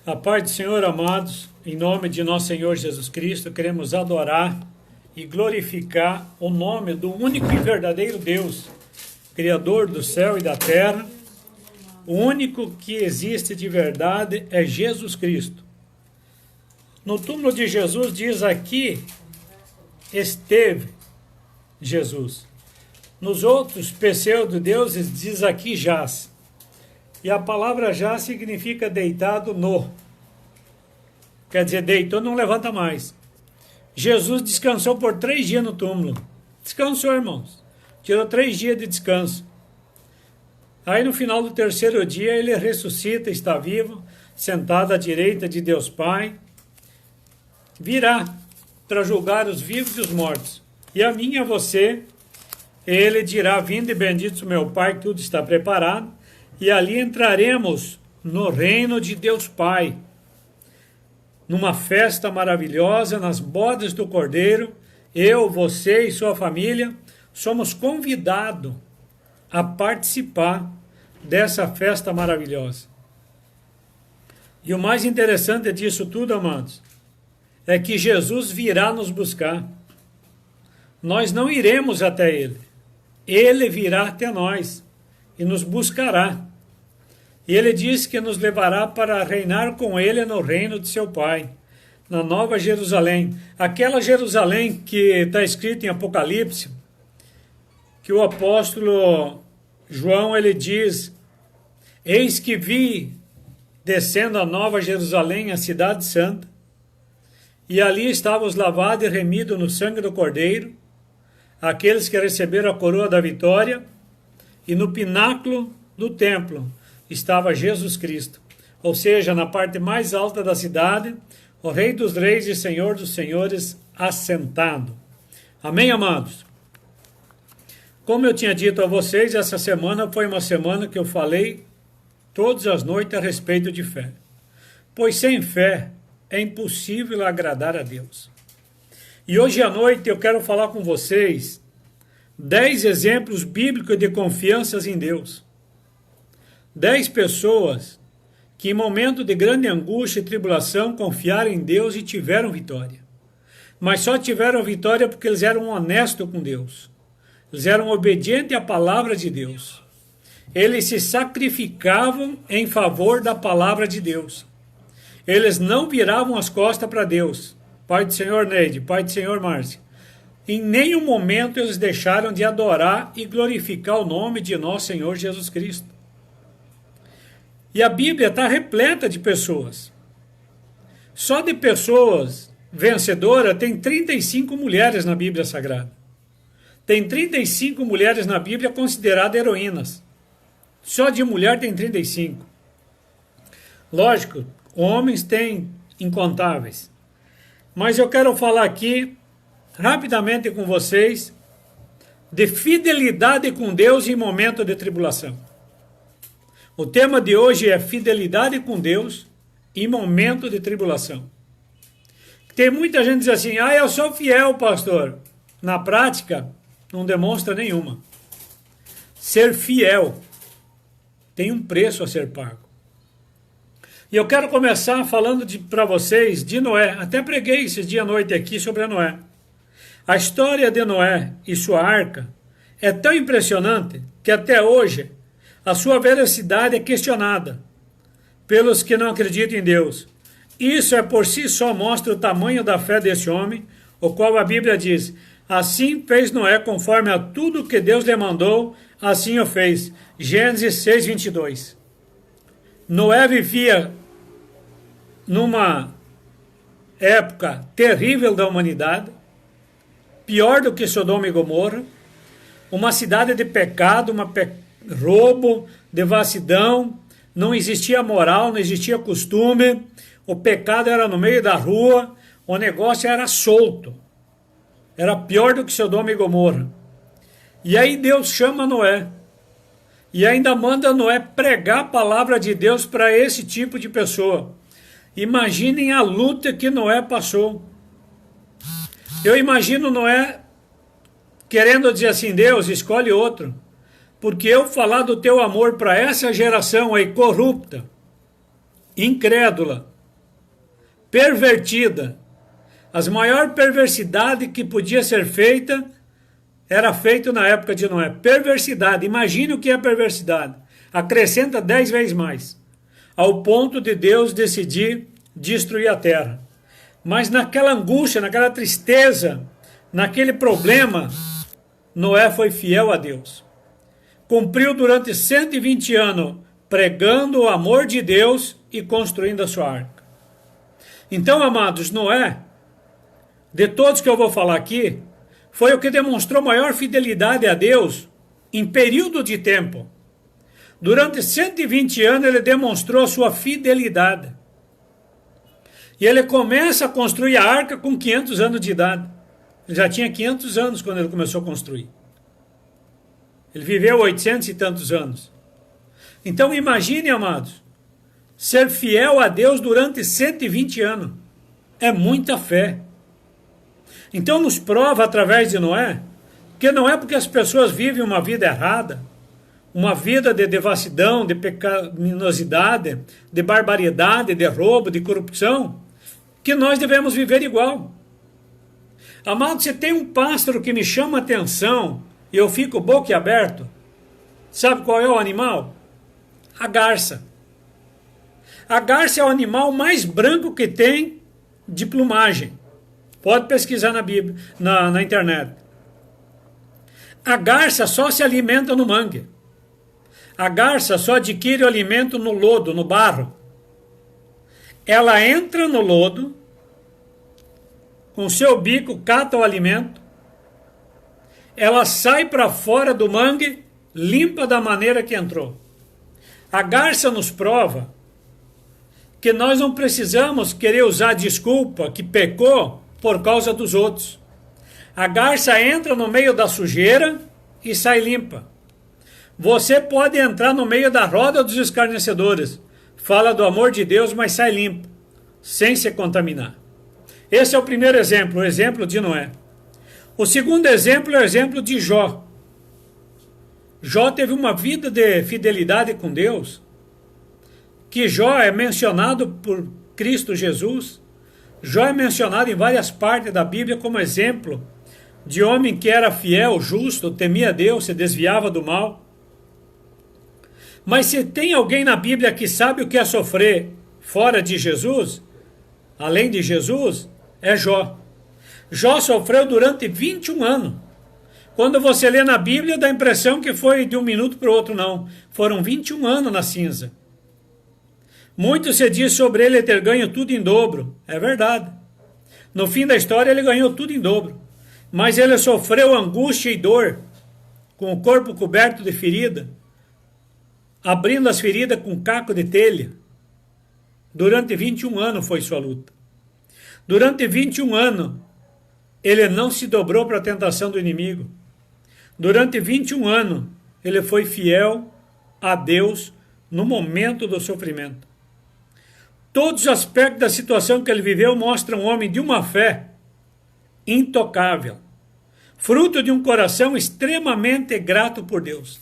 A paz do Senhor, amados, em nome de nosso Senhor Jesus Cristo, queremos adorar e glorificar o nome do único e verdadeiro Deus, Criador do céu e da terra. O único que existe de verdade é Jesus Cristo. No túmulo de Jesus diz aqui, esteve Jesus. Nos outros pseudo-deuses diz aqui jaz. E a palavra jaz significa deitado no. Quer dizer, deitou, não levanta mais. Jesus descansou por 3 dias no túmulo. Descansou, irmãos. Tirou 3 dias de descanso. Aí no final do 3º dia ele ressuscita, está vivo, sentado à direita de Deus Pai. Virá para julgar os vivos e os mortos. E a mim e a você, ele dirá, vinde bendito meu Pai, que tudo está preparado. E ali entraremos no reino de Deus Pai, numa festa maravilhosa, nas bodas do Cordeiro. Eu, você e sua família somos convidados a participar dessa festa maravilhosa. E o mais interessante disso tudo, amados, é que Jesus virá nos buscar. Nós não iremos até Ele. Ele virá até nós e nos buscará. E Ele diz que nos levará para reinar com Ele no reino de seu Pai, na Nova Jerusalém. Aquela Jerusalém que está escrita em Apocalipse, que o apóstolo João, ele diz, eis que vi descendo a Nova Jerusalém, a cidade santa, e ali estavam os lavados e remidos no sangue do Cordeiro, aqueles que receberam a coroa da vitória, e no pináculo do templo estava Jesus Cristo, ou seja, na parte mais alta da cidade, o Rei dos Reis e Senhor dos Senhores assentado. Amém, amados? Como eu tinha dito a vocês, essa semana foi uma semana que eu falei todas as noites a respeito de fé. Pois sem fé é impossível agradar a Deus. E hoje à noite eu quero falar com vocês 10 exemplos bíblicos de confianças em Deus. 10 pessoas que em momento de grande angústia e tribulação confiaram em Deus e tiveram vitória. Mas só tiveram vitória porque eles eram honestos com Deus. Eles eram obedientes à palavra de Deus. Eles se sacrificavam em favor da palavra de Deus. Eles não viravam as costas para Deus. Pai do Senhor Neide, Pai do Senhor Márcia. Em nenhum momento eles deixaram de adorar e glorificar o nome de nosso Senhor Jesus Cristo. E a Bíblia está repleta de pessoas. Só de pessoas vencedoras tem 35 mulheres na Bíblia Sagrada. Tem 35 mulheres na Bíblia consideradas heroínas. Só de mulher tem 35. Lógico, homens têm incontáveis. Mas eu quero falar aqui, rapidamente com vocês, de fidelidade com Deus em momento de tribulação. O tema de hoje é fidelidade com Deus em momento de tribulação. Tem muita gente que diz assim, eu sou fiel, pastor. Na prática, não demonstra nenhuma. Ser fiel tem um preço a ser pago. E eu quero começar falando para vocês de Noé. Até preguei esses dias à noite aqui sobre a Noé. A história de Noé e sua arca é tão impressionante que até hoje a sua veracidade é questionada pelos que não acreditam em Deus. Isso é por si só mostra o tamanho da fé desse homem, o qual a Bíblia diz, assim fez Noé conforme a tudo que Deus lhe mandou, assim o fez. Gênesis 6:22. Noé vivia numa época terrível da humanidade, pior do que Sodoma e Gomorra, uma cidade de pecado, roubo, devassidão, não existia moral, não existia costume, o pecado era no meio da rua, o negócio era solto, era pior do que Sodoma e Gomorra. E aí Deus chama Noé, e ainda manda Noé pregar a palavra de Deus para esse tipo de pessoa. Imaginem a luta que Noé passou. Eu imagino Noé querendo dizer assim, Deus, escolhe outro. Porque eu falar do teu amor para essa geração aí corrupta, incrédula, pervertida. As maior perversidade que podia ser feita era feito na época de Noé. Perversidade, imagine o que é perversidade. Acrescenta 10 vezes mais, ao ponto de Deus decidir destruir a terra. Mas naquela angústia, naquela tristeza, naquele problema, Noé foi fiel a Deus. Cumpriu durante 120 anos, pregando o amor de Deus e construindo a sua arca. Então, amados, Noé, de todos que eu vou falar aqui, foi o que demonstrou maior fidelidade a Deus em período de tempo. Durante 120 anos ele demonstrou sua fidelidade. E ele começa a construir a arca com 500 anos de idade. Ele já tinha 500 anos quando ele começou a construir. Ele viveu 800 e tantos anos. Então imagine, amados, ser fiel a Deus durante 120 anos. É muita fé. Então nos prova através de Noé, que não é porque as pessoas vivem uma vida errada, uma vida de devassidão, de pecaminosidade, de barbaridade, de roubo, de corrupção, que nós devemos viver igual. Amado, se tem um pássaro que me chama a atenção e eu fico boquiaberto, sabe qual é o animal? A garça. A garça é o animal mais branco que tem de plumagem. Pode pesquisar na Bíblia, na internet. A garça só se alimenta no mangue. A garça só adquire o alimento no lodo, no barro. Ela entra no lodo, com seu bico cata o alimento, ela sai para fora do mangue, limpa da maneira que entrou. A garça nos prova que nós não precisamos querer usar desculpa que pecou por causa dos outros. A garça entra no meio da sujeira e sai limpa. Você pode entrar no meio da roda dos escarnecedores, fala do amor de Deus, mas sai limpo, sem se contaminar. Esse é o primeiro exemplo, o exemplo de Noé. O segundo exemplo é o exemplo de Jó. Jó teve uma vida de fidelidade com Deus, que Jó é mencionado por Cristo Jesus. Jó é mencionado em várias partes da Bíblia como exemplo de homem que era fiel, justo, temia Deus, se desviava do mal. Mas se tem alguém na Bíblia que sabe o que é sofrer fora de Jesus, além de Jesus, é Jó. Jó sofreu durante 21 anos. Quando você lê na Bíblia, dá a impressão que foi de um minuto para o outro, não. Foram 21 anos na cinza. Muito se diz sobre ele ter ganho tudo em dobro. É verdade. No fim da história, ele ganhou tudo em dobro. Mas ele sofreu angústia e dor, com o corpo coberto de ferida, abrindo as feridas com caco de telha. Durante 21 anos foi sua luta. Durante 21 anos, ele não se dobrou para a tentação do inimigo. Durante 21 anos, ele foi fiel a Deus no momento do sofrimento. Todos os aspectos da situação que ele viveu mostram um homem de uma fé intocável, fruto de um coração extremamente grato por Deus.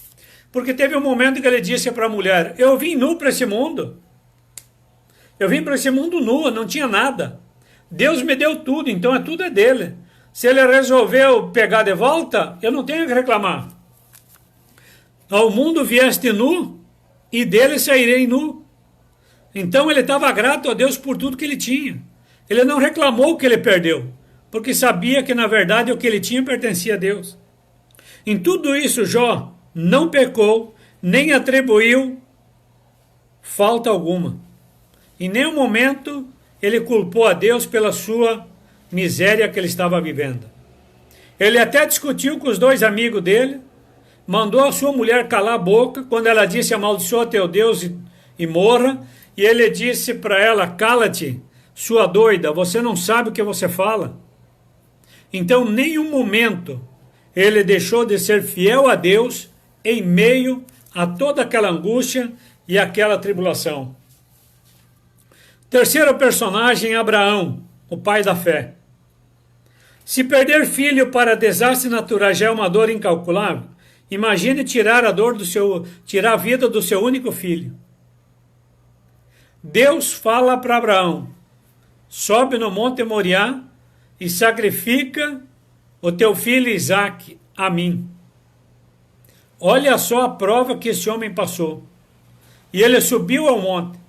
Porque teve um momento que ele disse para a mulher: eu vim nu para esse mundo. Eu vim para esse mundo nu, não tinha nada. Deus me deu tudo, então tudo é dele. Se ele resolveu pegar de volta, eu não tenho que reclamar. Ao mundo vieste nu, e dele sairei nu. Então ele estava grato a Deus por tudo que ele tinha. Ele não reclamou o que ele perdeu, porque sabia que na verdade o que ele tinha pertencia a Deus. Em tudo isso, Jó não pecou, nem atribuiu falta alguma. Em nenhum momento ele culpou a Deus pela sua miséria que ele estava vivendo. Ele até discutiu com os dois amigos dele, mandou a sua mulher calar a boca quando ela disse: amaldiçoa teu Deus e morra. E ele disse para ela: cala-te, sua doida, você não sabe o que você fala. Então, em nenhum momento ele deixou de ser fiel a Deus em meio a toda aquela angústia e aquela tribulação. Terceiro personagem, Abraão, o pai da fé. Se perder filho para desastre natural já é uma dor incalculável, imagine tirar a vida do seu único filho. Deus fala para Abraão: sobe no monte Moriá e sacrifica o teu filho Isaque a mim. Olha só a prova que esse homem passou. E ele subiu ao monte.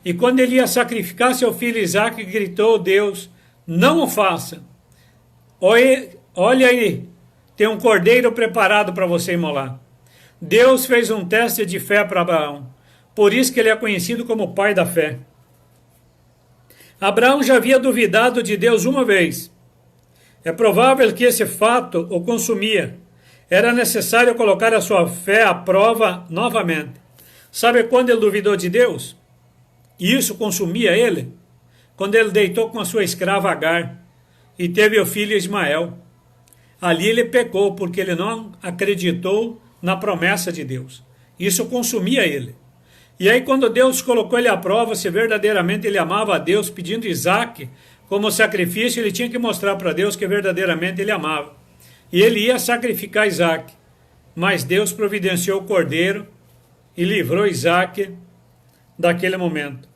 E quando ele ia sacrificar seu filho Isaque, gritou: Deus, não o faça. Olha aí, tem um cordeiro preparado para você imolar. Deus fez um teste de fé para Abraão. Por isso que ele é conhecido como o pai da fé. Abraão já havia duvidado de Deus uma vez. É provável que esse fato o consumia. Era necessário colocar a sua fé à prova novamente. Sabe quando ele duvidou de Deus? E isso consumia ele? Quando ele deitou com a sua escrava Agar e teve o filho Ismael. Ali ele pecou porque ele não acreditou na promessa de Deus. Isso consumia ele. E aí quando Deus colocou ele à prova se verdadeiramente ele amava a Deus, pedindo Isaque como sacrifício, ele tinha que mostrar para Deus que verdadeiramente ele amava. E ele ia sacrificar Isaque. Mas Deus providenciou o cordeiro e livrou Isaque daquele momento.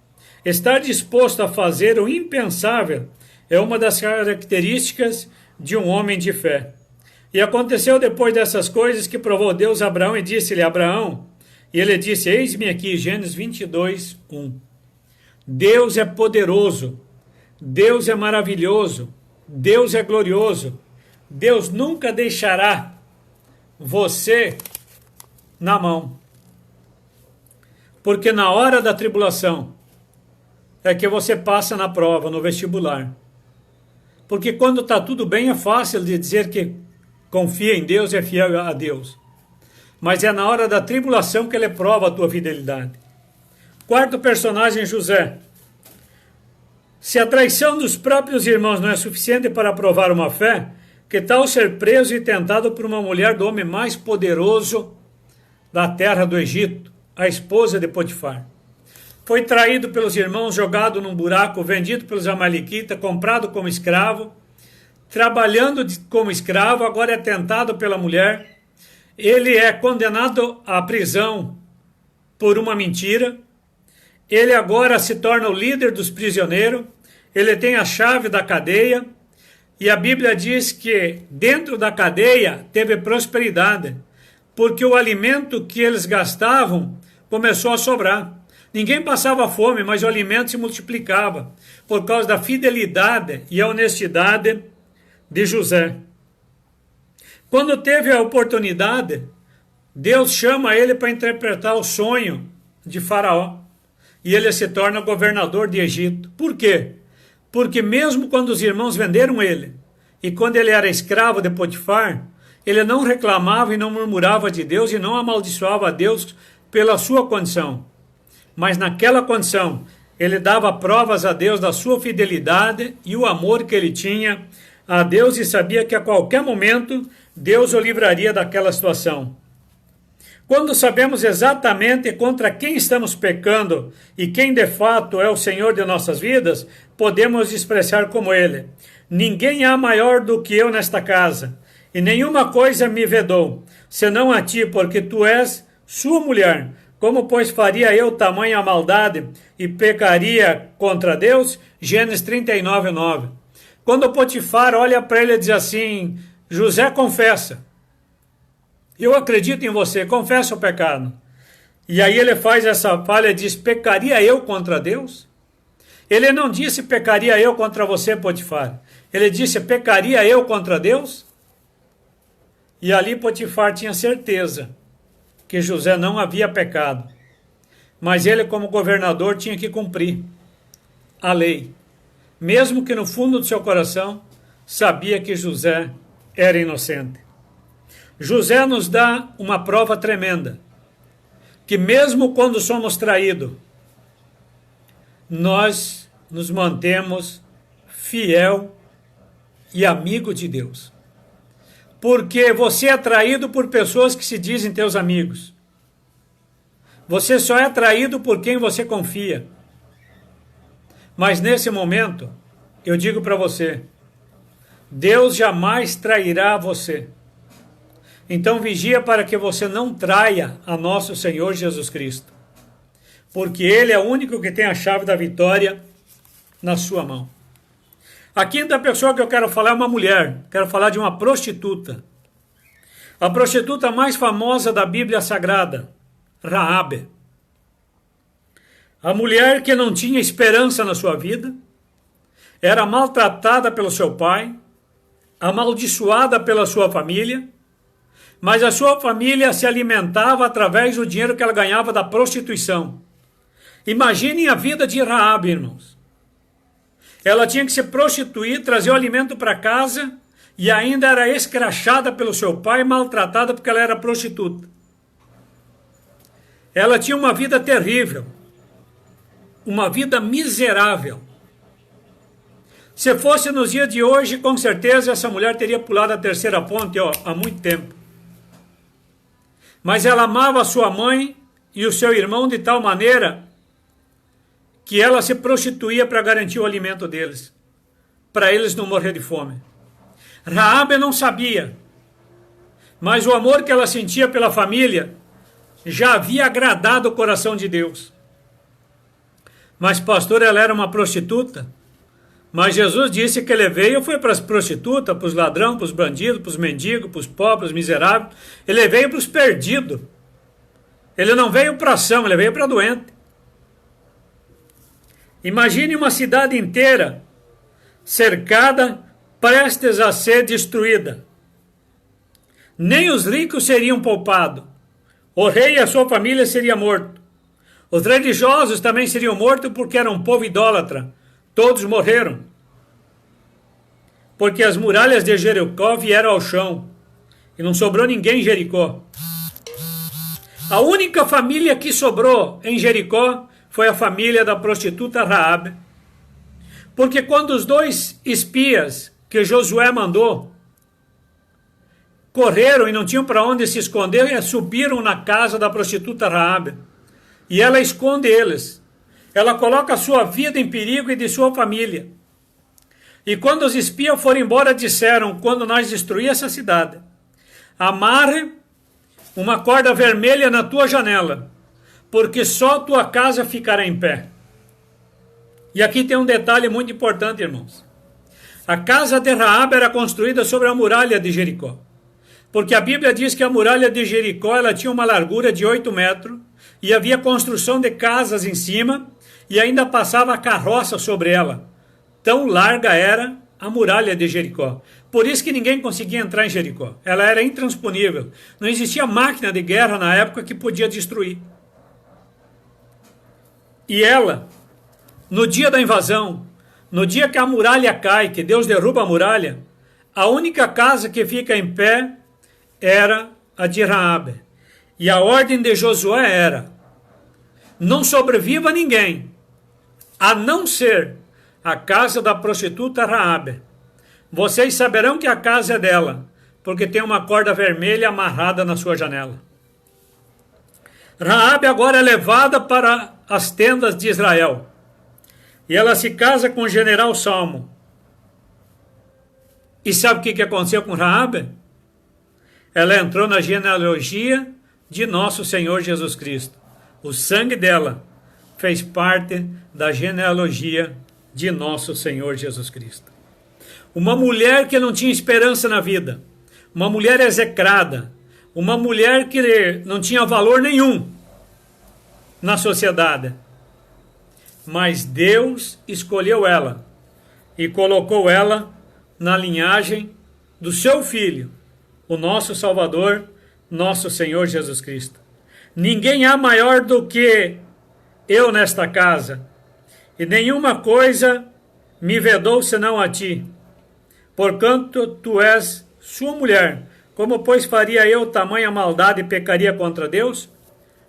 Estar disposto a fazer o impensável é uma das características de um homem de fé. E aconteceu depois dessas coisas que provou Deus a Abraão e disse-lhe: Abraão, e ele disse: eis-me aqui, Gênesis 22, 1. Deus é poderoso, Deus é maravilhoso, Deus é glorioso. Deus nunca deixará você na mão. Porque na hora da tribulação é que você passa na prova, no vestibular. Porque quando está tudo bem é fácil de dizer que confia em Deus, é fiel a Deus. Mas é na hora da tribulação que ele prova a tua fidelidade. Quarto personagem, José. Se a traição dos próprios irmãos não é suficiente para provar uma fé, que tal ser preso e tentado por uma mulher do homem mais poderoso da terra do Egito, a esposa de Potifar? Foi traído pelos irmãos, jogado num buraco, vendido pelos amalequitas, comprado como escravo, trabalhando como escravo, agora é tentado pela mulher. Ele é condenado à prisão por uma mentira. Ele agora se torna o líder dos prisioneiros. Ele tem a chave da cadeia. E a Bíblia diz que dentro da cadeia teve prosperidade, porque o alimento que eles gastavam começou a sobrar. Ninguém passava fome, mas o alimento se multiplicava por causa da fidelidade e a honestidade de José. Quando teve a oportunidade, Deus chama ele para interpretar o sonho de Faraó. E ele se torna governador de Egito. Por quê? Porque mesmo quando os irmãos venderam ele, e quando ele era escravo de Potifar, ele não reclamava e não murmurava de Deus e não amaldiçoava a Deus pela sua condição. Mas naquela condição, ele dava provas a Deus da sua fidelidade e o amor que ele tinha a Deus e sabia que a qualquer momento Deus o livraria daquela situação. Quando sabemos exatamente contra quem estamos pecando e quem de fato é o Senhor de nossas vidas, podemos expressar como ele: ninguém há maior do que eu nesta casa, e nenhuma coisa me vedou, senão a ti, porque tu és sua mulher. Como, pois, faria eu tamanha maldade e pecaria contra Deus? Gênesis 39, 9. Quando Potifar olha para ele e diz assim: José, confessa. Eu acredito em você, confessa o pecado. E aí ele faz essa falha e diz: pecaria eu contra Deus? Ele não disse pecaria eu contra você, Potifar. Ele disse pecaria eu contra Deus? E ali Potifar tinha certeza que José não havia pecado. Mas ele, como governador, tinha que cumprir a lei. Mesmo que no fundo do seu coração sabia que José era inocente. José nos dá uma prova tremenda, que mesmo quando somos traídos, nós nos mantemos fiel e amigo de Deus. Porque você é traído por pessoas que se dizem teus amigos. Você só é traído por quem você confia. Mas nesse momento, eu digo para você, Deus jamais trairá você. Então vigia para que você não traia a nosso Senhor Jesus Cristo. Porque Ele é o único que tem a chave da vitória na sua mão. A quinta pessoa que eu quero falar é uma mulher. Quero falar de uma prostituta. A prostituta mais famosa da Bíblia Sagrada, Raabe. A mulher que não tinha esperança na sua vida, era maltratada pelo seu pai, amaldiçoada pela sua família, mas a sua família se alimentava através do dinheiro que ela ganhava da prostituição. Imaginem a vida de Raabe, irmãos. Ela tinha que se prostituir, trazer o alimento para casa e ainda era escrachada pelo seu pai, maltratada porque ela era prostituta. Ela tinha uma vida terrível, uma vida miserável. Se fosse nos dias de hoje, com certeza essa mulher teria pulado a terceira ponte há muito tempo. Mas ela amava a sua mãe e o seu irmão de tal maneira que ela se prostituía para garantir o alimento deles, para eles não morrer de fome. Raabe não sabia, mas o amor que ela sentia pela família já havia agradado o coração de Deus. Mas, pastor, ela era uma prostituta? Mas Jesus disse que ele veio, foi para as prostitutas, para os ladrões, para os bandidos, para os mendigos, para os pobres, para os miseráveis. Ele veio para os perdidos. Ele não veio para a ação, ele veio para a doente. Imagine uma cidade inteira cercada, prestes a ser destruída. Nem os ricos seriam poupados. O rei e a sua família seriam mortos. Os religiosos também seriam mortos porque eram um povo idólatra. Todos morreram. Porque as muralhas de Jericó vieram ao chão. E não sobrou ninguém em Jericó. A única família que sobrou em Jericó foi a família da prostituta Raabe. Porque quando os dois espias que Josué mandou correram e não tinham para onde se esconder, subiram na casa da prostituta Raabe. E ela esconde eles. Ela coloca a sua vida em perigo e de sua família. E quando os espias foram embora, disseram, quando nós destruir essa cidade, amarre uma corda vermelha na tua janela, porque só tua casa ficará em pé. E aqui tem um detalhe muito importante, irmãos. A casa de Raabe era construída sobre a muralha de Jericó. Porque a Bíblia diz que a muralha de Jericó ela tinha uma largura de 8 metros, e havia construção de casas em cima, e ainda passava a carroça sobre ela. Tão larga era a muralha de Jericó. Por isso que ninguém conseguia entrar em Jericó. Ela era intransponível. Não existia máquina de guerra na época que podia destruir. E ela, no dia da invasão, no dia que a muralha cai, que Deus derruba a muralha, a única casa que fica em pé era a de Raabe. E a ordem de Josué era, não sobreviva ninguém, a não ser a casa da prostituta Raabe. Vocês saberão que a casa é dela, porque tem uma corda vermelha amarrada na sua janela. Raabe agora é levada para as tendas de Israel. E ela se casa com o general Salmo. E sabe o que aconteceu com Raabe? Ela entrou na genealogia de nosso Senhor Jesus Cristo. O sangue dela fez parte da genealogia de nosso Senhor Jesus Cristo. Uma mulher que não tinha esperança na vida, uma mulher execrada, uma mulher que não tinha valor nenhum na sociedade. Mas Deus escolheu ela e colocou ela na linhagem do seu Filho, o nosso Salvador, nosso Senhor Jesus Cristo. Ninguém há maior do que eu nesta casa, e nenhuma coisa me vedou senão a ti. Porquanto tu és sua mulher, como pois faria eu tamanha maldade e pecaria contra Deus?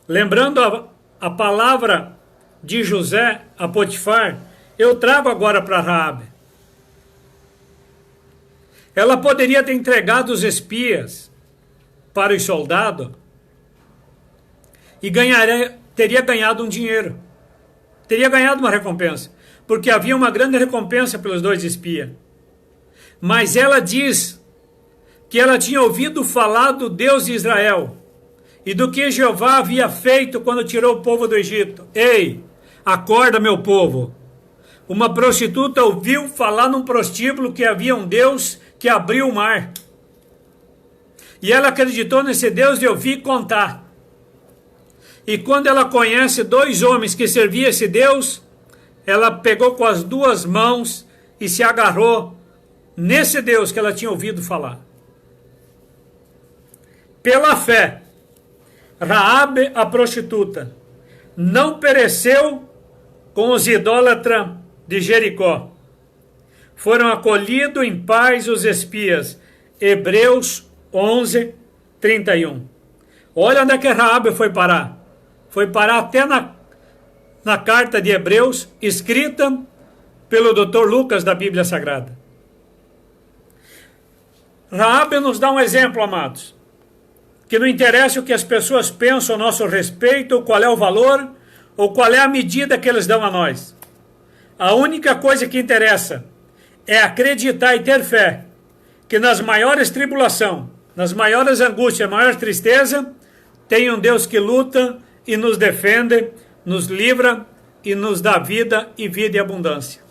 Lembrando a palavra de José a Potifar, eu trago agora para Raabe. Ela poderia ter entregado os espias para os soldados e teria ganhado um dinheiro. Teria ganhado uma recompensa, porque havia uma grande recompensa pelos 2 espias. Mas ela diz que ela tinha ouvido falar do Deus de Israel e do que Jeová havia feito quando tirou o povo do Egito. Ei, acorda, meu povo. uma prostituta ouviu falar num prostíbulo que havia um Deus que abriu o mar. E ela acreditou nesse Deus de ouvir contar. E quando ela conhece dois homens que serviam esse Deus, ela pegou com as duas mãos e se agarrou nesse Deus que ela tinha ouvido falar. Pela fé, Raabe, a prostituta, não pereceu com os idólatras de Jericó. Foram acolhidos em paz os espias. Hebreus 11, 31. Olha onde é que Raabe foi parar. Foi parar até na carta de Hebreus, escrita pelo Dr. Lucas da Bíblia Sagrada. Raabe nos dá um exemplo, amados, que não interessa o que as pessoas pensam a nosso respeito, ou qual é o valor, ou qual é a medida que eles dão a nós. A única coisa que interessa é acreditar e ter fé que nas maiores tribulações, nas maiores angústias, maior tristeza, tem um Deus que luta e nos defende, nos livra e nos dá vida e vida e abundância.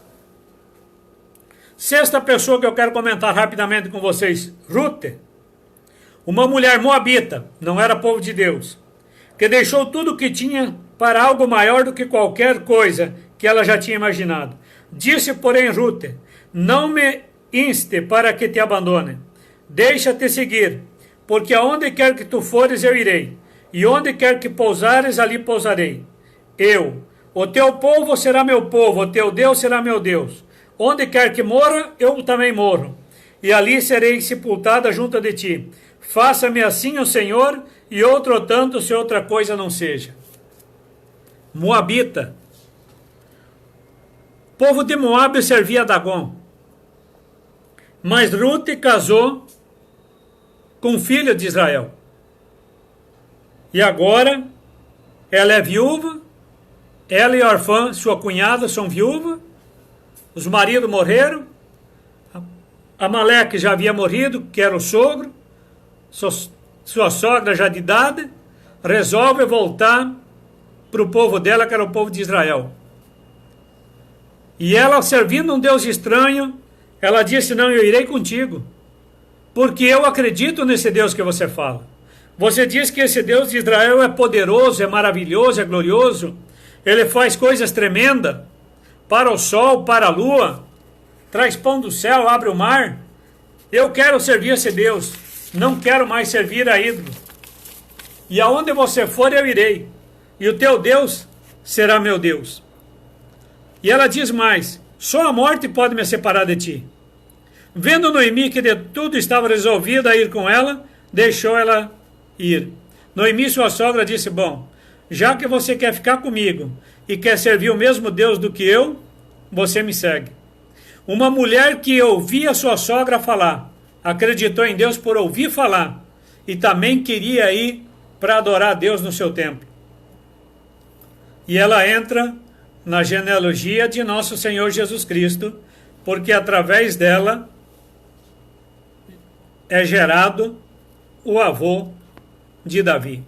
Sexta pessoa que eu quero comentar rapidamente com vocês, Rute, uma mulher moabita, não era povo de Deus, que deixou tudo o que tinha para algo maior do que qualquer coisa que ela já tinha imaginado. Disse, porém, Rute, não me inste para que te abandone, deixa-te seguir, porque aonde quer que tu fores eu irei, e onde quer que pousares ali pousarei. O teu povo será meu povo, o teu Deus será meu Deus. Onde quer que morra, eu também morro, e ali serei sepultada junto de ti. Faça-me assim o Senhor, e outro tanto, se outra coisa não seja. Moabita. O povo de Moabe servia a Dagom. Mas Rute casou com um filho de Israel. E agora, ela é viúva, ela e a Orfã, sua cunhada, são viúvas, os maridos morreram, Amaleque já havia morrido, que era o sogro, sua sogra já de idade, resolve voltar para o povo dela, que era o povo de Israel. E ela, servindo um Deus estranho, ela disse, não, eu irei contigo, porque eu acredito nesse Deus que você fala. Você diz que esse Deus de Israel é poderoso, é maravilhoso, é glorioso, ele faz coisas tremendas, para o sol, para a lua, traz pão do céu, abre o mar. Eu quero servir esse Deus, não quero mais servir a ídolo. E aonde você for eu irei, e o teu Deus será meu Deus. E ela diz mais, só a morte pode me separar de ti. Vendo Noemi que de tudo estava resolvido a ir com ela, deixou ela ir. Noemi, sua sogra, disse, bom, já que você quer ficar comigo e quer servir o mesmo Deus do que eu, você me segue. Uma mulher que ouvia sua sogra falar, acreditou em Deus por ouvir falar, e também queria ir para adorar a Deus no seu templo. E ela entra na genealogia de nosso Senhor Jesus Cristo, porque através dela é gerado o avô de Davi.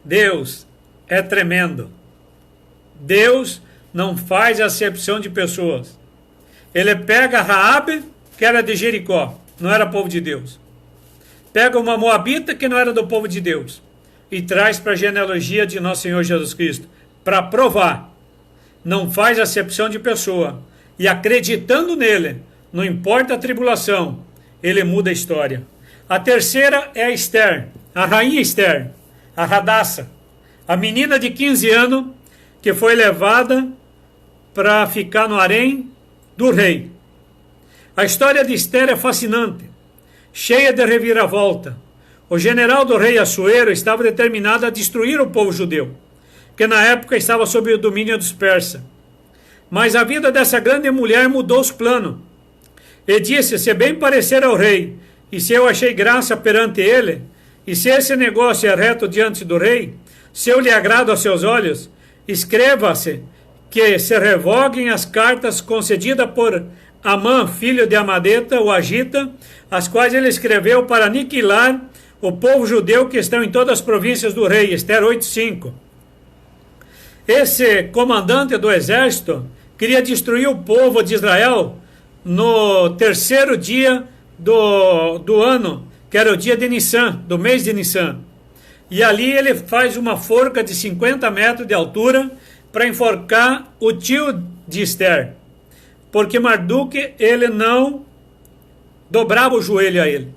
Deus é tremendo. Deus não faz acepção de pessoas. Ele pega Raabe, que era de Jericó, não era povo de Deus. Pega uma moabita, que não era do povo de Deus, e traz para a genealogia de nosso Senhor Jesus Cristo, para provar. Não faz acepção de pessoa. E acreditando nele, não importa a tribulação, ele muda a história. A terceira é a Esther, a rainha Esther, a Radassa, a menina de 15 anos que foi levada para ficar no harém do rei. A história de Esther é fascinante, cheia de reviravolta. O general do rei Assuero estava determinado a destruir o povo judeu, que na época estava sob o domínio dos persas. Mas a vida dessa grande mulher mudou os planos. E disse, se bem parecer ao rei, e se eu achei graça perante ele, e se esse negócio é reto diante do rei, se eu lhe agrado aos seus olhos, escreva-se que se revoguem as cartas concedidas por Amã, filho de Amadeta, o Agita, as quais ele escreveu para aniquilar o povo judeu que estão em todas as províncias do rei. Esther 8:5. Esse comandante do exército queria destruir o povo de Israel no terceiro dia do ano, que era o dia de Nissan, do mês de Nissan. E ali ele faz uma forca de 50 metros de altura para enforcar o tio de Esther, porque Mardoque, ele não dobrava o joelho a ele.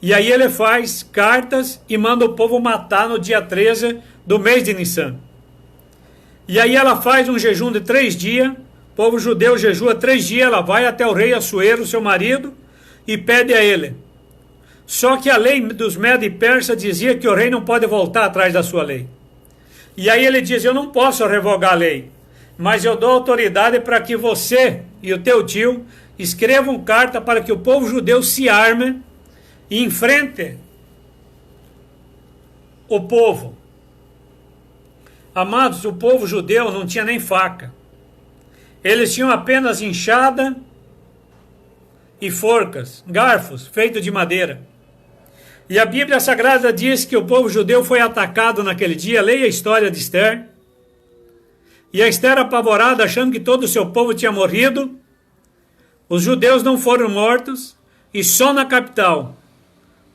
E aí ele faz cartas e manda o povo matar no dia 13 do mês de Nissan. E aí ela faz um jejum de 3 dias, o povo judeu jejua 3 dias, ela vai até o rei Assuero, seu marido, e pede a ele. Só que a lei dos Medos e Persas dizia que o rei não pode voltar atrás da sua lei. E aí ele diz, eu não posso revogar a lei, mas eu dou autoridade para que você e o teu tio escrevam carta para que o povo judeu se arme e enfrente o povo. Amados, o povo judeu não tinha nem faca. Eles tinham apenas enxada e forcas, garfos, feitos de madeira. E a Bíblia Sagrada diz que o povo judeu foi atacado naquele dia. Leia a história de Esther. E a Esther, apavorada, achando que todo o seu povo tinha morrido, os judeus não foram mortos, e só na capital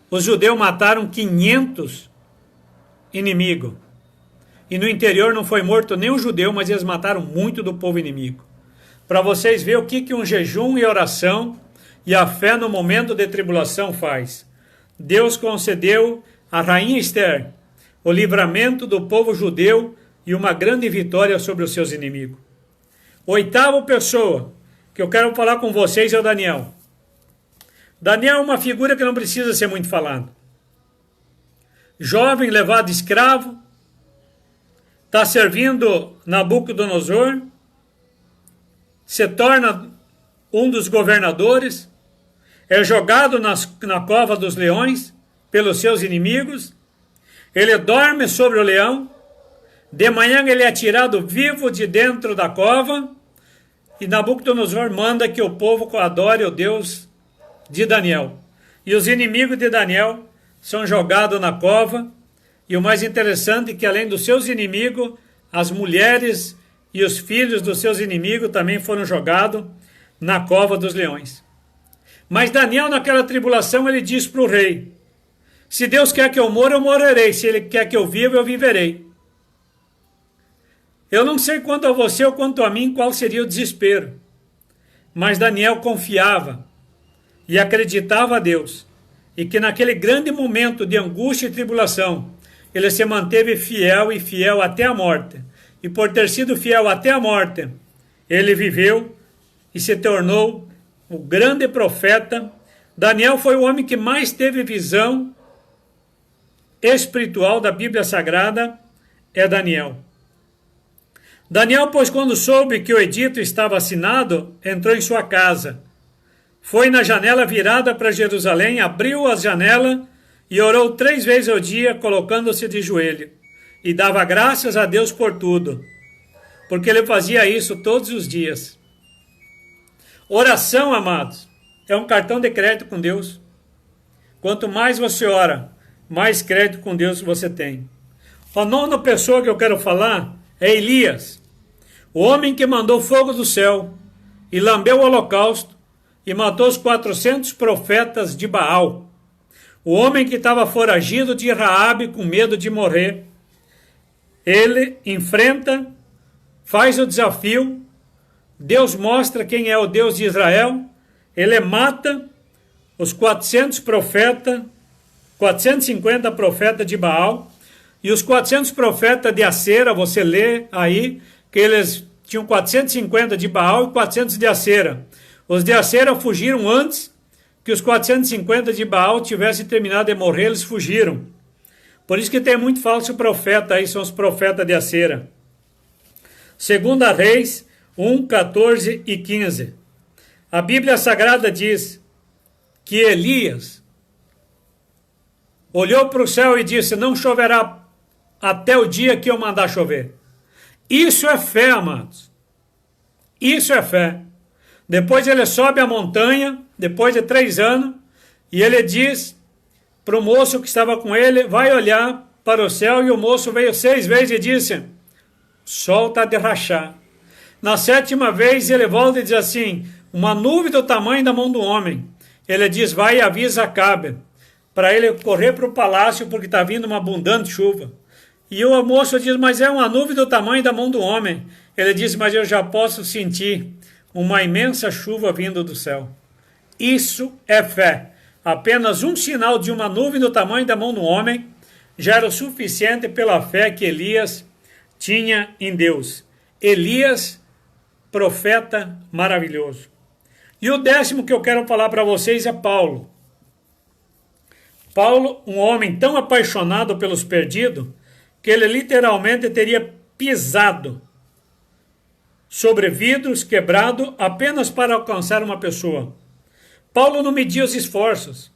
os judeus mataram 500 inimigos. E no interior não foi morto nem um judeu, mas eles mataram muito do povo inimigo. Para vocês verem o que um jejum e oração e a fé no momento de tribulação faz. Deus concedeu à rainha Esther o livramento do povo judeu e uma grande vitória sobre os seus inimigos. Oitava pessoa que eu quero falar com vocês é o Daniel. Daniel é uma figura que não precisa ser muito falado. Jovem, levado escravo, está servindo Nabucodonosor, se torna um dos governadores, é jogado na cova dos leões pelos seus inimigos, ele dorme sobre o leão, de manhã ele é tirado vivo de dentro da cova, e Nabucodonosor manda que o povo adore o Deus de Daniel. E os inimigos de Daniel são jogados na cova, e o mais interessante é que além dos seus inimigos, as mulheres e os filhos dos seus inimigos também foram jogados na cova dos leões. Mas Daniel, naquela tribulação, ele diz para o rei, se Deus quer que eu morra, eu morrerei. Se Ele quer que eu viva, eu viverei. Eu não sei quanto a você ou quanto a mim qual seria o desespero. Mas Daniel confiava e acreditava a Deus. E que naquele grande momento de angústia e tribulação, ele se manteve fiel e fiel até a morte. E por ter sido fiel até a morte, ele viveu e se tornou o grande profeta. Daniel foi o homem que mais teve visão espiritual da Bíblia Sagrada, é Daniel. Daniel, pois, quando soube que o edito estava assinado, entrou em sua casa. Foi na janela virada para Jerusalém, abriu a janela e orou 3 vezes ao dia, colocando-se de joelho. E dava graças a Deus por tudo, porque ele fazia isso todos os dias. Oração, amados, é um cartão de crédito com Deus. Quanto mais você ora, mais crédito com Deus você tem. A 9ª pessoa que eu quero falar é Elias, o homem que mandou fogo do céu e lambeu o holocausto e matou os 400 profetas de Baal. O homem que estava foragido de Raabe com medo de morrer. Ele enfrenta, faz o desafio, Deus mostra quem é o Deus de Israel, ele mata os 450 profetas de Baal, e os 400 profetas de Acera, você lê aí, que eles tinham 450 de Baal e 400 de Acera. Os de Acera fugiram antes que os 450 de Baal tivessem terminado de morrer, eles fugiram. Por isso que tem muito falso profeta aí, são os profetas de Acera. 2 Reis 1, 14 e 15. A Bíblia Sagrada diz que Elias olhou para o céu e disse, não choverá até o dia que eu mandar chover. Isso é fé, amados. Isso é fé. Depois ele sobe a montanha, depois de 3 anos, e ele diz para o moço que estava com ele, vai olhar para o céu, e o moço veio 6 vezes e disse, sol está de rachar. Na sétima vez ele volta e diz assim, uma nuvem do tamanho da mão do homem. Ele diz, vai e avisa Acabe, para ele correr para o palácio, porque está vindo uma abundante chuva. E o moço diz, mas é uma nuvem do tamanho da mão do homem. Ele diz, mas eu já posso sentir uma imensa chuva vindo do céu. Isso é fé. Apenas um sinal de uma nuvem do tamanho da mão do homem já era o suficiente pela fé que Elias tinha em Deus. Elias, profeta maravilhoso. E o 10º que eu quero falar para vocês é Paulo. Paulo, um homem tão apaixonado pelos perdidos, que ele literalmente teria pisado sobre vidros quebrados apenas para alcançar uma pessoa. Paulo não media os esforços.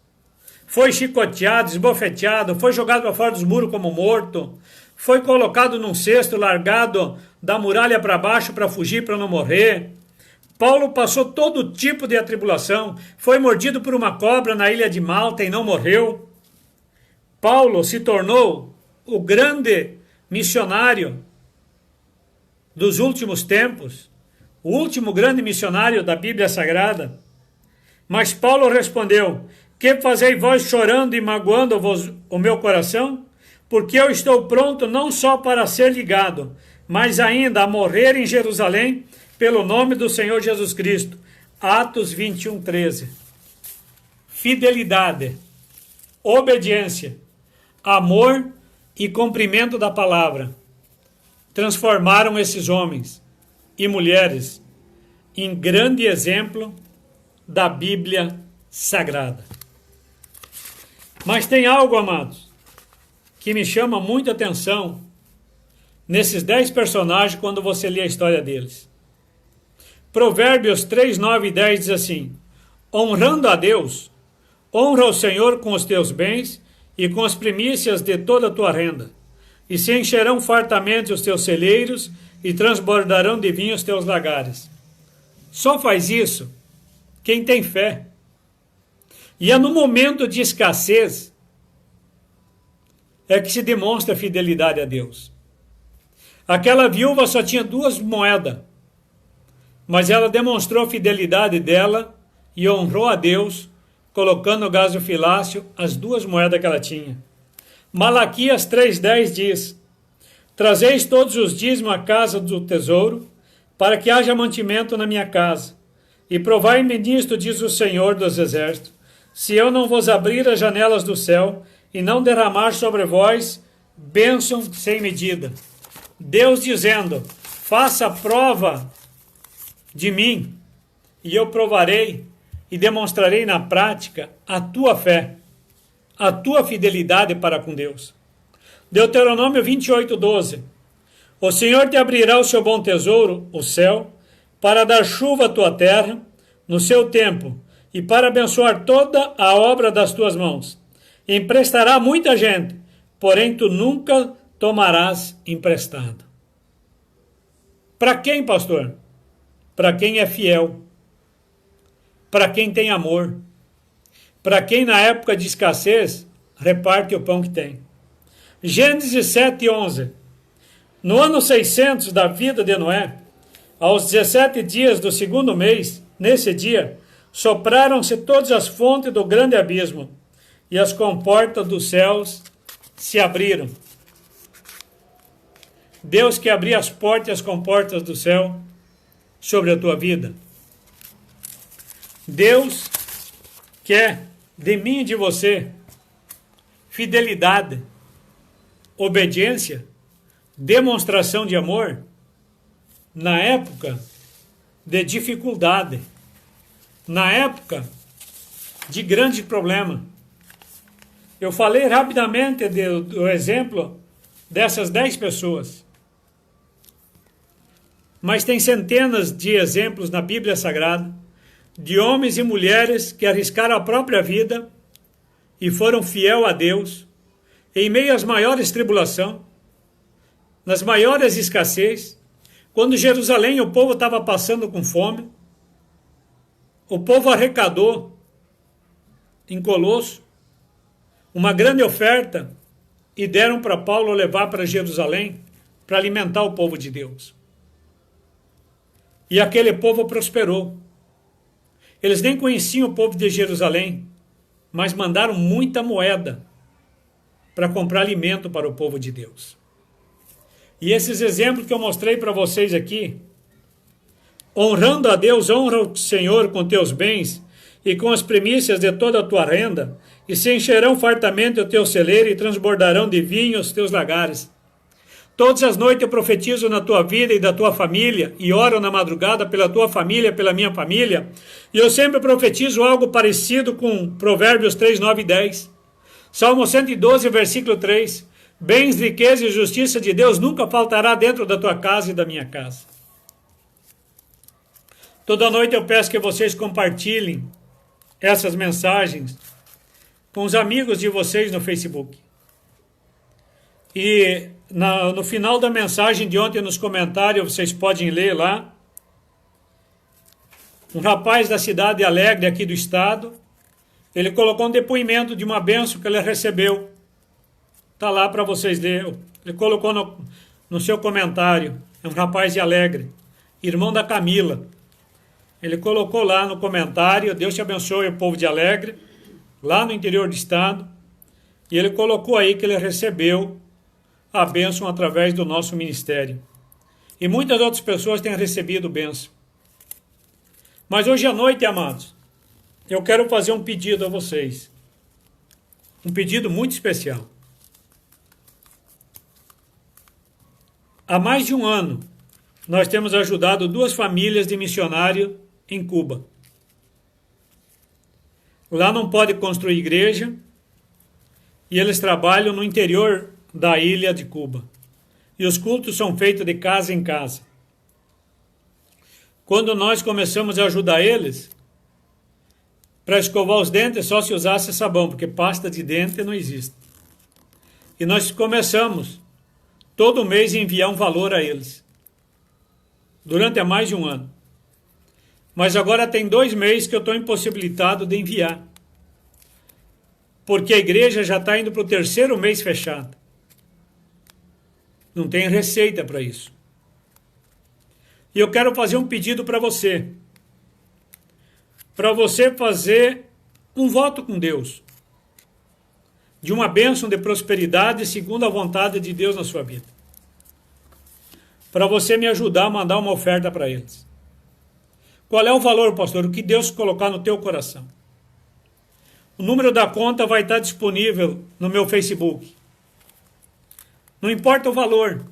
Foi chicoteado, esbofeteado, foi jogado para fora dos muros como morto, foi colocado num cesto, largado da muralha para baixo para fugir, para não morrer. Paulo passou todo tipo de atribulação, foi mordido por uma cobra na ilha de Malta e não morreu. Paulo se tornou o grande missionário dos últimos tempos, o último grande missionário da Bíblia Sagrada. Mas Paulo respondeu, que fazei vós chorando e magoando-vos o meu coração? Porque eu estou pronto não só para ser ligado, mas ainda a morrer em Jerusalém pelo nome do Senhor Jesus Cristo. Atos 21, 13. Fidelidade, obediência, amor e cumprimento da palavra transformaram esses homens e mulheres em grande exemplo da Bíblia Sagrada. Mas tem algo, amados, que me chama muita atenção nesses 10 personagens quando você lê a história deles. Provérbios 3, 9 e 10 diz assim, honrando a Deus, honra o Senhor com os teus bens e com as primícias de toda a tua renda, e se encherão fartamente os teus celeiros e transbordarão de vinho os teus lagares. Só faz isso quem tem fé. E é no momento de escassez é que se demonstra fidelidade a Deus. Aquela viúva só tinha 2 moedas, mas ela demonstrou a fidelidade dela e honrou a Deus, colocando no gasofilácio as 2 moedas que ela tinha. Malaquias 3,10 diz, trazeis todos os dízimos à casa do tesouro, para que haja mantimento na minha casa. E provai-me nisto, diz o Senhor dos Exércitos, se eu não vos abrir as janelas do céu e não derramar sobre vós bênção sem medida. Deus dizendo, faça prova de mim, e eu provarei e demonstrarei na prática a tua fé, a tua fidelidade para com Deus. Deuteronômio 28, 12. O Senhor te abrirá o seu bom tesouro, o céu, para dar chuva à tua terra no seu tempo, e para abençoar toda a obra das tuas mãos. Emprestará muita gente, porém tu nunca tomarás emprestado. Para quem, pastor? Para quem é fiel, para quem tem amor, para quem na época de escassez reparte o pão que tem. Gênesis 7, 11. No ano 600 da vida de Noé, aos 17 dias do 2º mês, nesse dia, sopraram-se todas as fontes do grande abismo, e as comportas dos céus se abriram. Deus quer abrir as portas e as comportas do céu sobre a tua vida. Deus quer de mim e de você fidelidade, obediência, demonstração de amor na época de dificuldade, na época de grande problema. Eu falei rapidamente do exemplo dessas 10 pessoas, mas tem centenas de exemplos na Bíblia Sagrada de homens e mulheres que arriscaram a própria vida e foram fiel a Deus em meio às maiores tribulações, nas maiores escassez, quando Jerusalém, o povo estava passando com fome, o povo arrecadou em Colosso uma grande oferta e deram para Paulo levar para Jerusalém para alimentar o povo de Deus. E aquele povo prosperou. Eles nem conheciam o povo de Jerusalém, mas mandaram muita moeda para comprar alimento para o povo de Deus. E esses exemplos que eu mostrei para vocês aqui, honrando a Deus, honra o Senhor com teus bens e com as primícias de toda a tua renda, e se encherão fartamente o teu celeiro e transbordarão de vinho os teus lagares. Todas as noites eu profetizo na tua vida e da tua família, e oro na madrugada pela tua família, pela minha família, e eu sempre profetizo algo parecido com Provérbios 3, 9 e 10. Salmo 112, versículo 3. Bens, riqueza e justiça de Deus nunca faltará dentro da tua casa e da minha casa. Toda noite eu peço que vocês compartilhem essas mensagens com os amigos de vocês no Facebook. E no final da mensagem de ontem, nos comentários, vocês podem ler lá. Um rapaz da cidade Alegre, aqui do estado, ele colocou um depoimento de uma bênção que ele recebeu. Está lá para vocês lerem. Ele colocou no seu comentário. É um rapaz de Alegre, irmão da Camila. Ele colocou lá no comentário: Deus te abençoe, o povo de Alegre, lá no interior do estado. E ele colocou aí que ele recebeu a bênção através do nosso ministério. E muitas outras pessoas têm recebido bênção. Mas hoje à noite, amados, eu quero fazer um pedido a vocês. Um pedido muito especial. Há mais de um ano, nós temos ajudado 2 famílias de missionários em Cuba. Lá não pode construir igreja e eles trabalham no interior da ilha de Cuba. E os cultos são feitos de casa em casa. Quando nós começamos a ajudar eles, para escovar os dentes só se usasse sabão, porque pasta de dente não existe. E nós começamos todo mês a enviar um valor a eles. Durante mais de um ano. Mas agora tem 2 meses que eu estou impossibilitado de enviar. Porque a igreja já está indo para o 3º mês fechado. Não tem receita para isso. E eu quero fazer um pedido para você. Para você fazer um voto com Deus. De uma bênção de prosperidade segundo a vontade de Deus na sua vida. Para você me ajudar a mandar uma oferta para eles. Qual é o valor, pastor? O que Deus colocar no teu coração. O número da conta vai estar disponível no meu Facebook. Não importa o valor.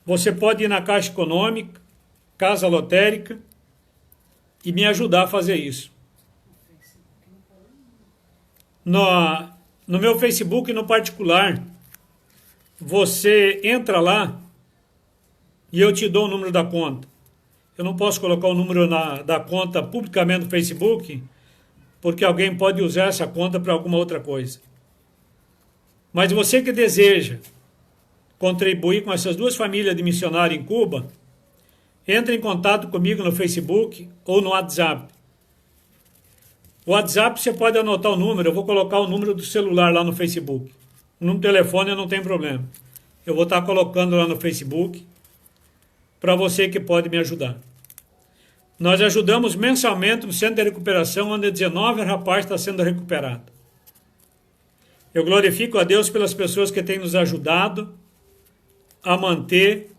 Você pode ir na Caixa Econômica, Casa Lotérica e me ajudar a fazer isso. No meu Facebook, no particular, você entra lá e eu te dou o número da conta. Eu não posso colocar o número da conta publicamente no Facebook, porque alguém pode usar essa conta para alguma outra coisa. Mas você que deseja contribuir com essas 2 famílias de missionários em Cuba, entre em contato comigo no Facebook ou no WhatsApp. O WhatsApp você pode anotar o número, eu vou colocar o número do celular lá no Facebook. No telefone não tem problema. Eu vou estar colocando lá no Facebook para você que pode me ajudar. Nós ajudamos mensalmente no centro de recuperação, onde 19 rapazes estão sendo recuperados. Eu glorifico a Deus pelas pessoas que têm nos ajudado a manter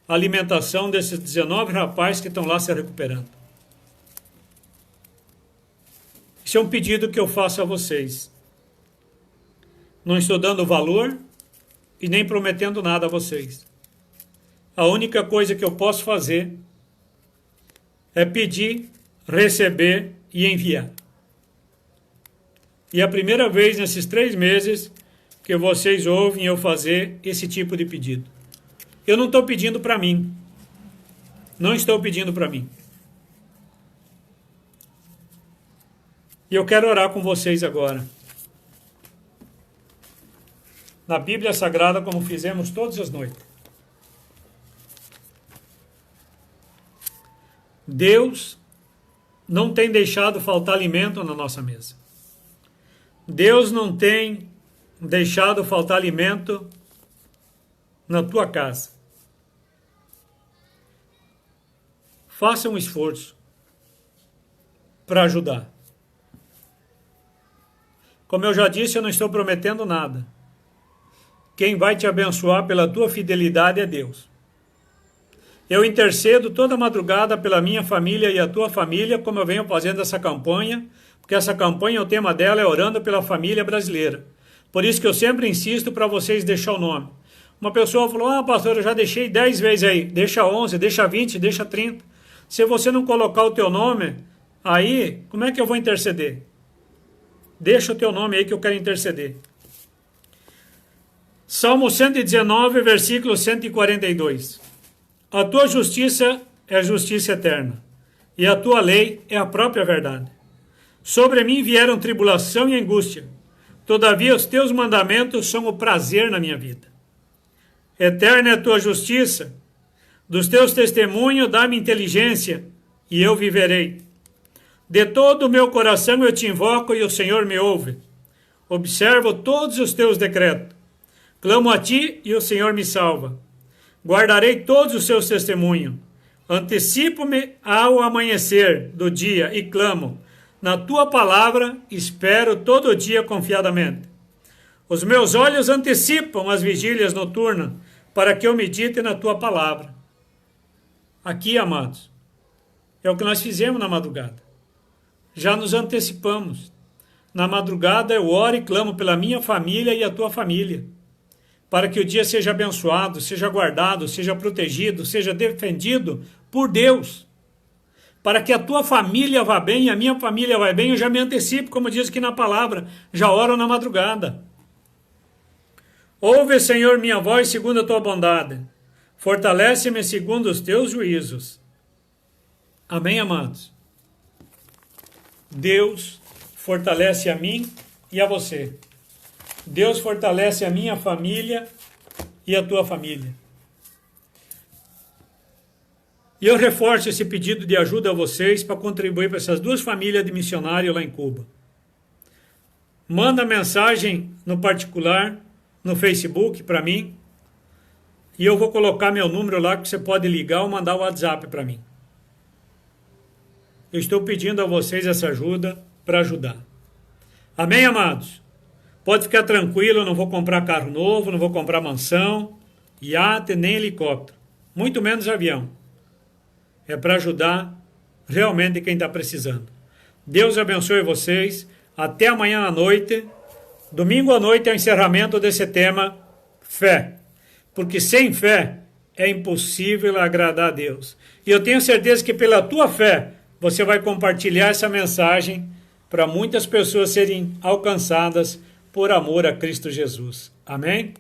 a alimentação desses 19 rapazes que estão lá se recuperando. Isso é um pedido que eu faço a vocês. Não estou dando valor e nem prometendo nada a vocês. A única coisa que eu posso fazer é pedir, receber e enviar. E é a primeira vez nesses 3 meses que vocês ouvem eu fazer esse tipo de pedido. Eu não estou pedindo para mim. Não estou pedindo para mim. E eu quero orar com vocês agora. Na Bíblia Sagrada, como fizemos todas as noites. Deus não tem deixado faltar alimento na nossa mesa. Deus não tem deixado faltar alimento na tua casa. faça um esforço para ajudar. Como eu já disse, eu não estou prometendo nada. Quem vai te abençoar pela tua fidelidade é Deus. Eu intercedo toda madrugada pela minha família e a tua família, como eu venho fazendo essa campanha, porque essa campanha, o tema dela é orando pela família brasileira. Por isso que eu sempre insisto para vocês deixar o nome. Uma pessoa falou, pastor, eu já deixei 10 vezes aí. Deixa 11, deixa 20, deixa 30. Se você não colocar o teu nome, aí, como é que eu vou interceder? Deixa o teu nome aí que eu quero interceder. Salmo 119, versículo 142. A tua justiça é justiça eterna, e a tua lei é a própria verdade. Sobre mim vieram tribulação e angústia, todavia os teus mandamentos são o prazer na minha vida. Eterna é a tua justiça, dos teus testemunhos dá-me inteligência, e eu viverei. De todo o meu coração eu te invoco e o Senhor me ouve. Observo todos os teus decretos. Clamo a ti e o Senhor me salva. Guardarei todos os seus testemunhos. Antecipo-me ao amanhecer do dia e clamo. Na tua palavra espero todo dia confiadamente. Os meus olhos antecipam as vigílias noturnas para que eu medite na tua palavra. Aqui, amados, é o que nós fizemos na madrugada. Já nos antecipamos. Na madrugada eu oro e clamo pela minha família e a tua família, para que o dia seja abençoado, seja guardado, seja protegido, seja defendido por Deus. Para que a tua família vá bem e a minha família vá bem, eu já me antecipo, como diz aqui na palavra, já oro na madrugada. Ouve, Senhor, minha voz segundo a tua bondade. Fortalece-me segundo os teus juízos. Amém, amados? Deus fortalece a mim e a você. Deus fortalece a minha família e a tua família. E eu reforço esse pedido de ajuda a vocês para contribuir para essas duas famílias de missionários lá em Cuba. Manda mensagem no particular, no Facebook para mim, e eu vou colocar meu número lá que você pode ligar ou mandar o WhatsApp para mim. Eu estou pedindo a vocês essa ajuda para ajudar. Amém, amados? Pode ficar tranquilo, eu não vou comprar carro novo, não vou comprar mansão, iate, nem helicóptero, muito menos avião. É para ajudar realmente quem está precisando. Deus abençoe vocês. Até amanhã à noite. Domingo à noite é o encerramento desse tema, fé. Porque sem fé é impossível agradar a Deus. E eu tenho certeza que pela tua fé, você vai compartilhar essa mensagem para muitas pessoas serem alcançadas por amor a Cristo Jesus. Amém?